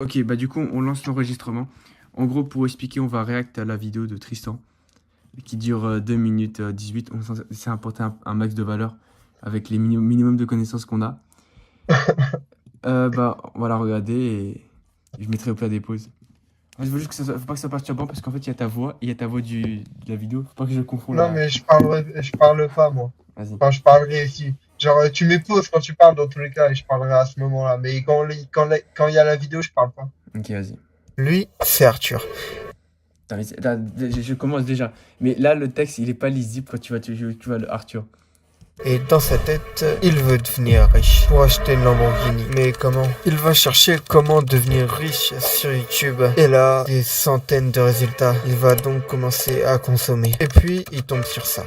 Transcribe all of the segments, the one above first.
Ok, bah du coup, on lance l'enregistrement. En gros, pour expliquer, on va react à la vidéo de Tristan, qui dure 2 minutes 18. On essaie d'apporter un max de valeur avec les minimum de connaissances qu'on a. Bah, on va la regarder et je mettrai au plat des pauses. En fait, il faut juste que faut pas que ça perturbe parce qu'en fait, il y a ta voix et il y a ta voix de la vidéo. Faut pas que je confonds Non, la. mais je parle pas, moi. Vas-y. Enfin, je parlerai ici. Genre, tu m'épouses quand tu parles dans tous les cas et je parlerai à ce moment-là. Mais quand il y a la vidéo, je parle pas. Ok, vas-y. Lui, c'est Arthur. Attends, je commence déjà. Mais là, le texte, il est pas lisible quand tu vas le Arthur. Et dans sa tête, il veut devenir riche pour acheter une Lamborghini. Mais comment? Il va chercher comment devenir riche sur YouTube. Et là, des centaines de résultats. Il va donc commencer à consommer. Et puis, il tombe sur ça.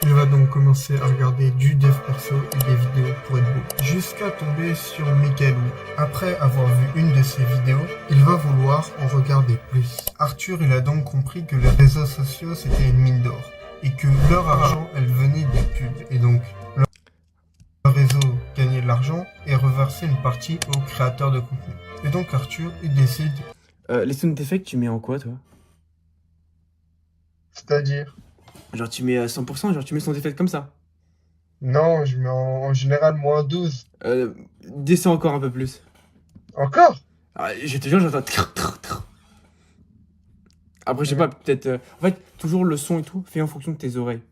Il va donc commencer à regarder du dev perso et des vidéos pour être beau. Jusqu'à tomber sur Michael Wu. Après avoir vu une de ses vidéos, il va vouloir en regarder plus. Arthur, il a donc compris que les réseaux sociaux, c'était une mine d'or. Et que leur argent, elle venait des pubs. Et donc, leur réseau gagnait de l'argent et reversait une partie aux créateurs de contenu. Et donc, Arthur, il décide... Les sound effects, tu mets en quoi, toi? C'est-à-dire? Genre, tu mets à 100%, genre, tu mets sound effects comme ça. Non, je mets en général moins 12. Descends encore un peu plus. Encore? Ah, je te jure, j'entends. Après, je sais Hmm. pas, peut-être. En fait, toujours le son et tout, fais en fonction de tes oreilles.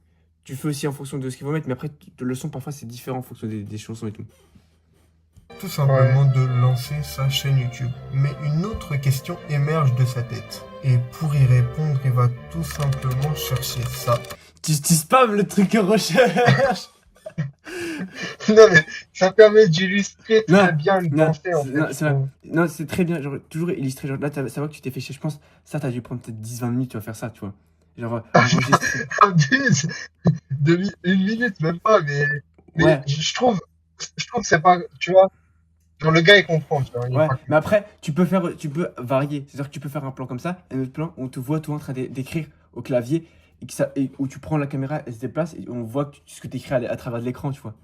Tu fais aussi en fonction de ce qu'il faut mettre, mais après, le son, parfois, c'est différent en fonction des chansons et tout. Tout simplement de lancer sa chaîne YouTube. Mais une autre question émerge de sa tête. Et pour y répondre, il va tout simplement chercher ça. Tu spams le truc recherche. Non mais ça permet d'illustrer Non, très bien une non, pensée en fait, non, je c'est vrai. trouve. Non, c'est très bien, genre, toujours illustré. Genre, là, ça voit que tu t'es fait chier, je pense. Ça, t'as dû prendre peut-être 10-20 minutes, tu vas faire ça, tu vois. Genre, enregistrer. Abuse. Une minute même pas, mais Ouais, je trouve que c'est pas, tu vois, genre le gars il comprend, tu vois, il est ouais. pas Mais con. après, tu peux varier. C'est-à-dire que tu peux faire un plan comme ça, et un autre plan, on te voit, toi, en train d'écrire au clavier, et où tu prends la caméra, elle se déplace, et on voit ce que tu écris à travers de l'écran, tu vois.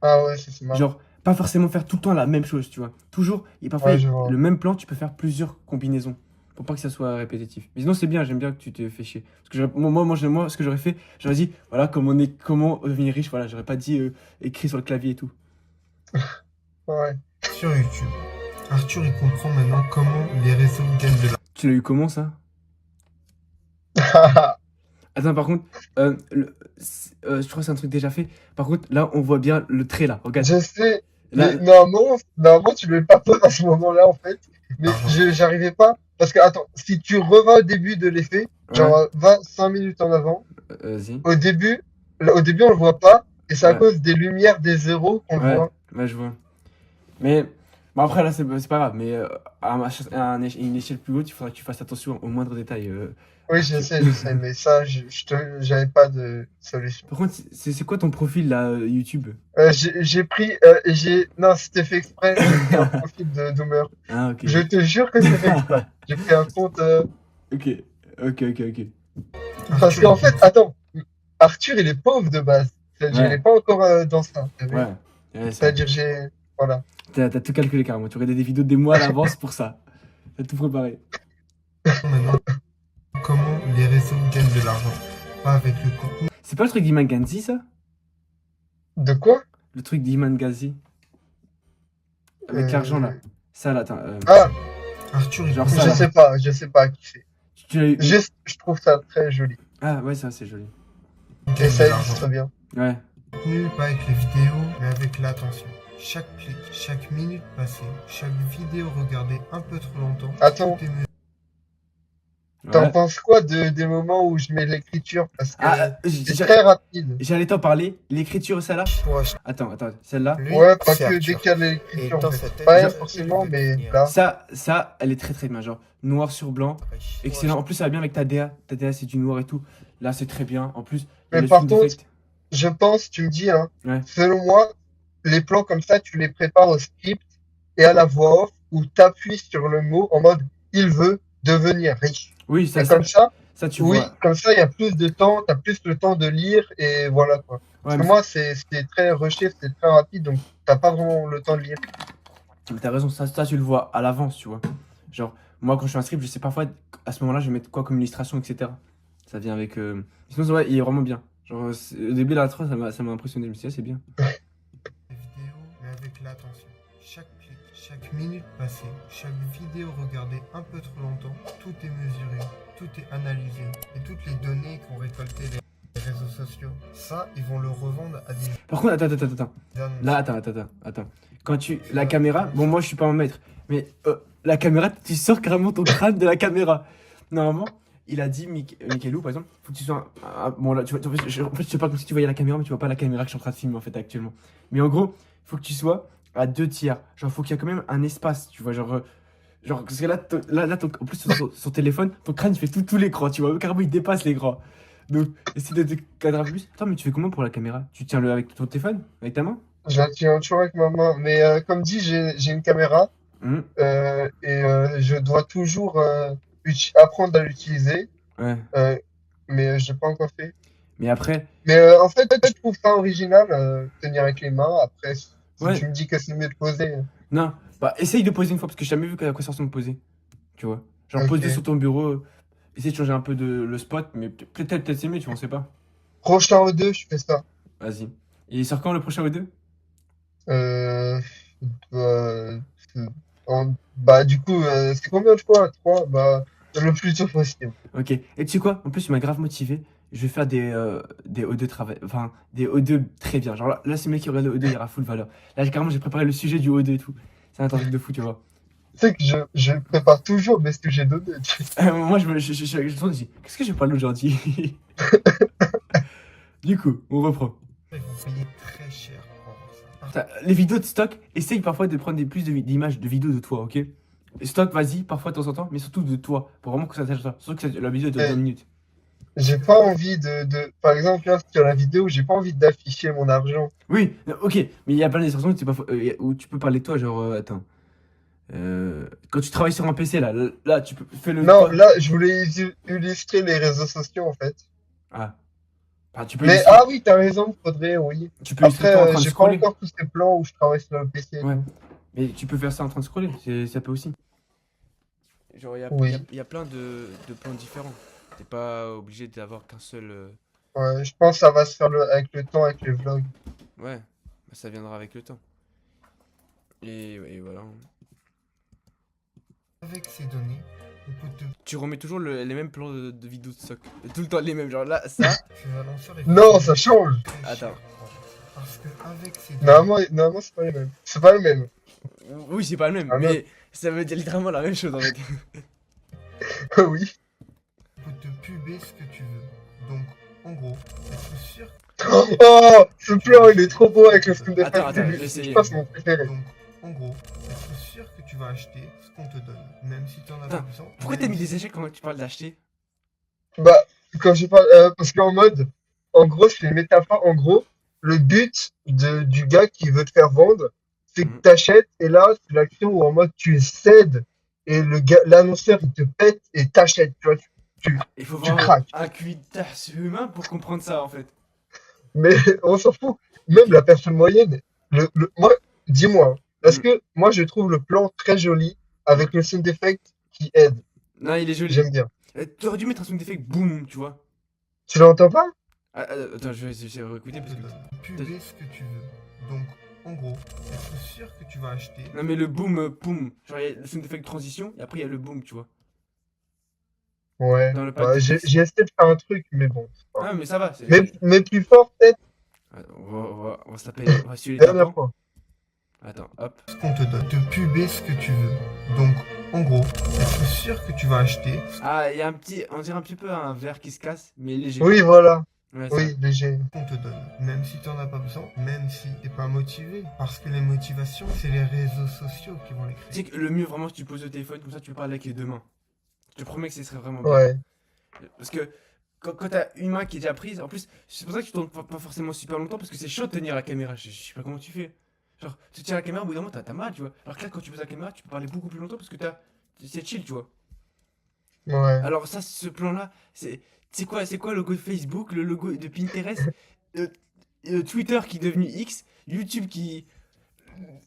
Ah ouais, c'est marrant. Genre, pas forcément faire tout le temps la même chose, tu vois. Toujours, et parfois, Ouais, je vois. le même plan, tu peux faire plusieurs combinaisons. Pour pas que ça soit répétitif. Mais sinon, c'est bien, j'aime bien que tu te fais chier. Parce que moi, ce que j'aurais fait, j'aurais dit, voilà, comment devenir riche, voilà, j'aurais pas dit écrit sur le clavier et tout. Ouais. Sur YouTube, Arthur il comprend maintenant comment les réseaux gagnent de Tu l'as eu comment ça? l'argent. Attends, par contre, je crois que c'est un truc déjà fait. Par contre, là, on voit bien le trait là. Regarde. Je sais, Là, mais normalement tu le pas à ce moment-là en fait. Mais j'arrivais pas. Parce que, attends, si tu revas au début de l'effet, ouais, genre va 5 minutes en avant, vas-y. au début, au début on le voit pas, et c'est à Ouais, cause des lumières des zéros qu'on le ouais, voit. ouais, je vois. Mais, bon, après, là, c'est pas grave. Mais une échelle plus haute, il faudra que tu fasses attention aux moindres détails, Oui, je Arthur. sais, je sais, mais ça, j'avais pas de solution. Par contre, c'est quoi ton profil là, YouTube? J'ai pris, non, c'était fait exprès, j'ai pris un profil de Doomer. Ah, ok. Je te jure que c'est fait exprès. J'ai pris un compte, Ok, ok. parce qu'en fait, attends, Arthur, il est pauvre de base. C'est-à-dire, il Ouais, est pas encore dans ça, t'as vu? ouais, ouais, c'est vrai. C'est-à-dire, voilà. T'as tout calculé carrément. Tu regardais des vidéos des mois à l'avance pour ça. T'as tout préparé. Maintenant, comment les réseaux gagnent de l'argent? Pas avec le contenu. C'est pas le truc d'Iman Ganzi, ça? De quoi? Le truc d'Iman Ganzi? Avec l'argent là. Euh, Ça là, attends. Ah, Arthur, Genre ça là. je sais pas qui c'est. Tu l'as eu. Juste, je trouve ça très joli. Ah, ouais, ça, c'est joli. Et ça illustre bien. Ouais. Contenu, pas avec les vidéos, mais avec l'attention. Chaque clic, chaque minute passée, chaque vidéo regardée un peu trop longtemps. Attends, t'en Ouais. penses quoi des moments où je mets l'écriture? Parce que Ah, c'est très rapide. j'allais t'en parler. L'écriture, celle-là? Pour acheter. Attends, celle-là. Ouais, pas que dès qu'il y a l'écriture, en fait. Pas elle forcément, mais là. Ça, elle est très très bien. Genre, noir sur blanc. Excellent. En plus, ça va bien avec ta DA. Ta DA, c'est du noir et tout. Là, c'est très bien. En plus, il y a Mais le par sound contre, effect. je pense, tu me dis, hein, Ouais. selon moi, les plans comme ça, tu les prépares au script et à la voix off où tu appuies sur le mot en mode il veut devenir riche. Oui, Et comme ça, tu oui, vois. comme ça, il y a plus de temps, tu as plus le temps de lire et voilà quoi. Parce Ouais, que moi, c'est très rushé, c'est très rapide, donc t'as pas vraiment le temps de lire. Mais t'as raison, ça, tu le vois à l'avance, tu vois. Genre, moi, quand je fais un script, je sais parfois, à ce moment-là, je vais mettre quoi comme illustration, etc. Ça vient avec. Sinon, ouais, il est vraiment bien. Genre, au début de la 3, ça m'a impressionné. Je me suis dit, ah, c'est bien. Vidéo, mais avec l'attention. Chaque clic, chaque minute passée, chaque vidéo regardée un peu trop longtemps, tout est mesuré, tout est analysé. Et toutes les données qu'ont récoltées les réseaux sociaux, ça, ils vont le revendre à des Par contre, attends. annonceurs. Là, attends. Quand la caméra, bon, moi, je suis pas un maître, mais la caméra, tu sors carrément ton crâne de la caméra. Normalement, il a dit, Michelou, par exemple, faut que tu sois. Bon, là, en fait, je sais pas comme si tu voyais la caméra, mais tu vois pas la caméra que je suis en train de filmer, en fait, actuellement. Mais en gros, faut que tu sois à 2 tiers. Genre, faut qu'il y ait quand même un espace, tu vois. Genre parce que là, en plus, sur son téléphone, ton crâne, il fait tout l'écran, tu vois. Carrément, il dépasse l'écran. Donc, essaie de te cadrer un peu plus. Attends, mais tu fais comment pour la caméra? Tu tiens le avec ton téléphone? Avec ta main? Je la tiens toujours avec ma main. Mais comme dit, j'ai une caméra Mhm. je dois toujours apprendre à l'utiliser. Ouais. Mais je l'ai pas encore fait. Mais après, Mais en fait, je trouve ça original, tenir avec les mains. Après, si ouais. tu me dis que c'est mieux de poser, Non, bah essaye de poser une fois parce que j'ai jamais vu à quoi ça ressemble de poser. Tu vois. Genre poser sur ok. ton bureau, essaye de changer un peu le spot, mais peut-être c'est mieux, tu vois, on sait pas. Prochain O2, je fais ça. Vas-y. Et il sort quand le prochain O2? Euh, euh, bah, du coup, c'est combien de fois? Trois? Bah, le plus tôt possible. Ok. Et tu sais quoi? En plus, tu m'as grave motivé. Je vais faire des O2 travail. Enfin, des O2 très bien. Genre là c'est le mec qui regarde le O2, il aura full valeur. Là, carrément, j'ai préparé le sujet du O2 et tout. C'est un truc de fou, tu vois. Tu sais que je prépare toujours mes sujets d'O2. Moi, je me dis, qu'est-ce que je parle aujourd'hui? Du coup, on reprend. Ils vont payer très cher pour avoir ça. Les vidéos de stock, essaye parfois de prendre plus d'images, de vidéos de toi, ok? Stock, vas-y, parfois de temps en temps, mais surtout de toi, pour vraiment que ça t'aille toi. Surtout que la vidéo dure 2 Mais minutes. j'ai pas envie par exemple, là, sur la vidéo, j'ai pas envie d'afficher mon argent. Oui, ok, mais il y a plein d'expressions où tu peux parler de toi, genre, attends. Quand tu travailles sur un PC, là tu peux, fais le Non, toi. là, je voulais illustrer les réseaux sociaux, en fait. Ah, bah, tu peux Mais, illustrer, ah oui, t'as raison, faudrait, oui. tu peux illustrer Après, toi en train de j'ai pas scroller. encore tous ces plans où je travaille sur le PC et Ouais, tout. mais tu peux faire ça en train de scroller, ça peut aussi. Genre, Oui. y a plein de plans différents. T'es pas obligé d'avoir qu'un seul. Ouais, je pense que ça va se faire avec le temps, avec les vlogs. Ouais, bah, ça viendra avec le temps. Et voilà. Avec ces données, on peut te... Tu remets toujours les mêmes plans de vidéos de stock. Tout le temps les mêmes. Genre là, ça. Non, ça change. Attends. Parce que avec ces normalement, c'est pas les mêmes. C'est pas le même. Oui, c'est pas le même, Ah non. mais ça veut dire littéralement la même chose en fait. Oui. On peut te puber ce que tu veux. Donc, en gros, être sûr. Oh, ce plan, il est trop beau avec le skin de Attends, je vais essayer. Je pense que c'est mon préféré. Donc, en gros, être sûr que tu vas acheter ce qu'on te donne, même si t'en as pas Attends, besoin. pourquoi t'as mis des échecs quand tu parles d'acheter? Bah, quand je parle, parce qu'en mode, en gros, c'est une métaphore. En gros, le but du gars qui veut te faire vendre, c'est que Mhm. t'achètes, et là, c'est l'action où en mode tu cèdes, et l'annonceur, il te pète et t'achètes, tu vois, Il faut tu voir craques. un cuitage humain pour comprendre ça en fait. Mais on s'en fout. Même Ok. la personne moyenne, moi, dis-moi, hein, est-ce Mhm. que moi je trouve le plan très joli Mhm. avec le sound effect qui aide? Non, il est joli. J'aime bien. Tu aurais dû mettre un son d'effet boum, tu vois. Tu l'entends pas? Attends, je vais réécouter parce que. Puber ce que tu veux. Donc, en gros, être sûr que tu vas acheter. Non, mais le boom, boum. Genre, il y a le son d'effet de transition et après il y a le boom, tu vois. Ouais. Dans le pack Ouais, de j'ai 10. j'ai essayé de faire un truc, mais bon, c'est pas. Ah, mais ça va. Mais plus fort, peut-être, On va se taper. On va suivre les dernière tympans. fois. Attends, hop. Ce qu'on te donne. Te puber ce que tu veux. Donc, en gros, être sûr que tu vas acheter. Ah, il y a un petit. On dirait un petit peu un verre qui se casse, mais léger. Oui, voilà. Ouais, ça. Oui, léger. On te donne, même si tu n'en as pas besoin, même si t'es pas motivé. Parce que les motivations, c'est les réseaux sociaux qui vont les Tu sais créer. que le mieux, vraiment, si tu poses le téléphone, comme ça, tu peux parler avec les deux mains. Je te promets que ce serait vraiment bien. Ouais. Parce que quand t'as une main qui est déjà prise, en plus, c'est pour ça que tu tournes pas forcément super longtemps, parce que c'est chaud de tenir la caméra. Je sais pas comment tu fais. Genre, tu tiens la caméra, au bout d'un moment, t'as mal, tu vois. Alors que là, quand tu poses la caméra, tu peux parler beaucoup plus longtemps parce que c'est chill, tu vois. Ouais. Alors, ça, ce plan-là, c'est quoi le logo de Facebook, le logo de Pinterest, euh, Twitter qui est devenu X, YouTube qui.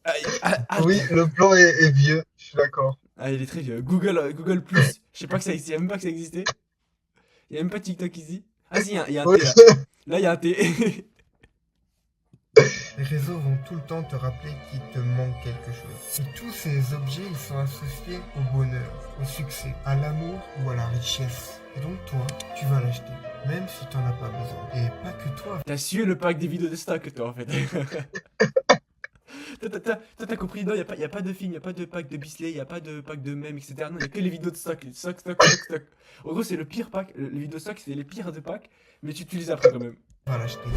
Ah, Oui, le plan est vieux, je suis d'accord. il est très vieux. Google Plus. Je sais pas que ça existait. Il y a même pas que ça existait. Il y a même pas TikTok ici. Ah si, il y a un Oui. T là. Là, il y a un T. Les réseaux vont tout le temps te rappeler qu'il te manque quelque chose. Et tous ces objets, ils sont associés au bonheur, au succès, à l'amour ou à la richesse. Et donc toi, tu vas l'acheter, même si t'en as pas besoin. Et pas que toi. T'as sué le pack des vidéos de stock, toi, en fait. T'as compris, non, y a pas de film, y a pas de pack de Bisley, y a pas de pack de mèmes, etc. Non, y a que les vidéos de stock, stock. En gros, c'est le pire pack, les vidéos de stock, c'est les pires de packs, mais tu utilises après quand même. Tu vas l'acheter.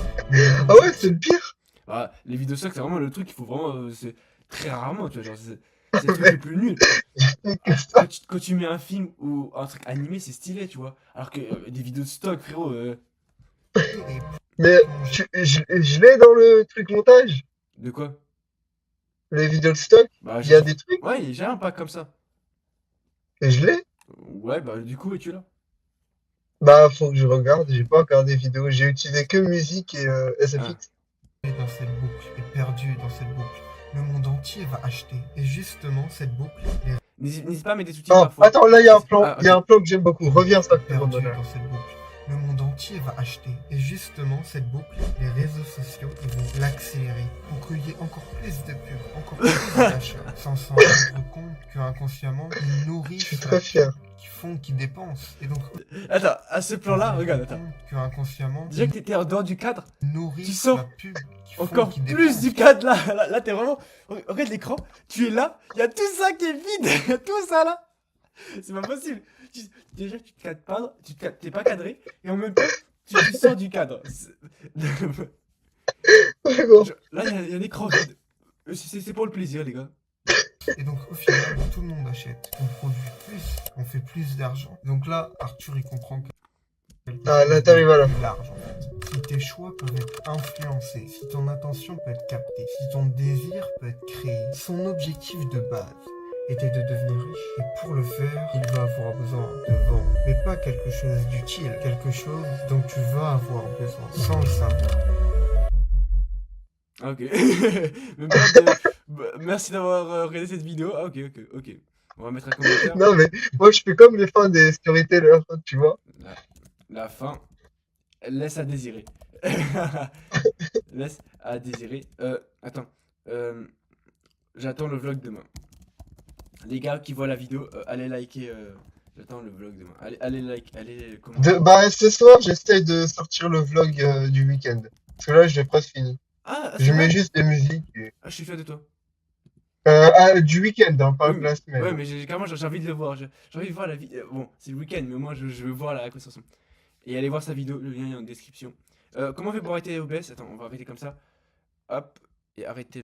Ah ouais, c'est le pire. Ah, les vidéos de stock, c'est vraiment le truc qu'il faut vraiment. C'est très rarement, tu vois, genre, c'est le truc le plus nul. Que Ah, ça. quand tu mets un film ou un truc animé, c'est stylé, tu vois. Alors que des vidéos de stock, frérot. Et Mais je l'ai dans le truc montage. De quoi? Les vidéos de stock, Bah, il y a des trucs ouais, j'ai un pack comme ça. et je l'ai. Ouais, bah, du coup, es-tu là? Bah, faut que je regarde. J'ai pas regardé vidéo. J'ai utilisé que musique et Ah. SFX. dans cette boucle, et perdu dans cette boucle. Le monde entier va acheter. Et justement, cette boucle est N'hésite pas à mettre des sous-titres Oh, parfois. attends, là, il y a un plan. Ah, Il y a ok. un plan que j'aime beaucoup. Reviens 5 secondes. perdue Là. dans cette boucle. Le monde entier va acheter. Et justement, cette boucle, les réseaux sociaux ils vont l'accélérer pour qu'il y ait encore plus de pubs, encore plus d'achats, sans s'en rendre compte qu'inconsciemment, ils Je nourrissent suis la très fier. pub qui font qu'ils dépensent. Et donc, Attends, à ce plan-là, regarde, attends. qu'inconsciemment, Déjà que t'étais en dehors du cadre, ils tu nourrissent sors la pub qui font encore qu'ils plus dépensent. du cadre là. Là, t'es vraiment. Regarde l'écran, tu es là, il y a tout ça qui est vide, y a tout ça là. C'est pas possible. Déjà, tu te cadres pas, t'es pas cadré, et en même temps, tu sors du cadre. D'accord. Là, il y a l'écran vide. C'est pour le plaisir, les gars. Et donc au final, tout le monde achète. On produit plus, on fait plus d'argent. Donc là, Arthur, il comprend que quelque Ah, là, chose t'arrives à de la plus large, en fait. Si tes choix peuvent être influencés, si ton attention peut être captée, si ton désir peut être créé, son objectif de base était de devenir riche. Et pour le faire, il va avoir besoin de vendre. Mais pas quelque chose d'utile, quelque chose dont tu vas avoir besoin, sans le savoir. Ah, ok. Même pas de. Merci d'avoir regardé cette vidéo. Ah, ok. On va mettre un commentaire. Non, mais moi, je fais comme les fans des storytellers, tu vois. La fin laisse à désirer. Laisse à désirer. Attends. J'attends le vlog demain. Les gars qui voient la vidéo, allez liker. J'attends le vlog demain. Allez like, allez commenter. Bah, ce soir, j'essaie de sortir le vlog du week-end. Parce que là, j'ai presque fini. Ah, c'est Je mets vrai? juste des musiques. Et... Ah, je suis fier de toi. Du week-end, hein, pas Oui, de la semaine. ouais, mais carrément, j'ai envie de le voir. J'ai envie de voir la vidéo. Bon, c'est le week-end, mais moi, je veux voir la conversation. Et allez voir sa vidéo, le lien est en description. Comment on fait pour arrêter OBS? Attends, on va arrêter comme ça. Hop, et arrêter.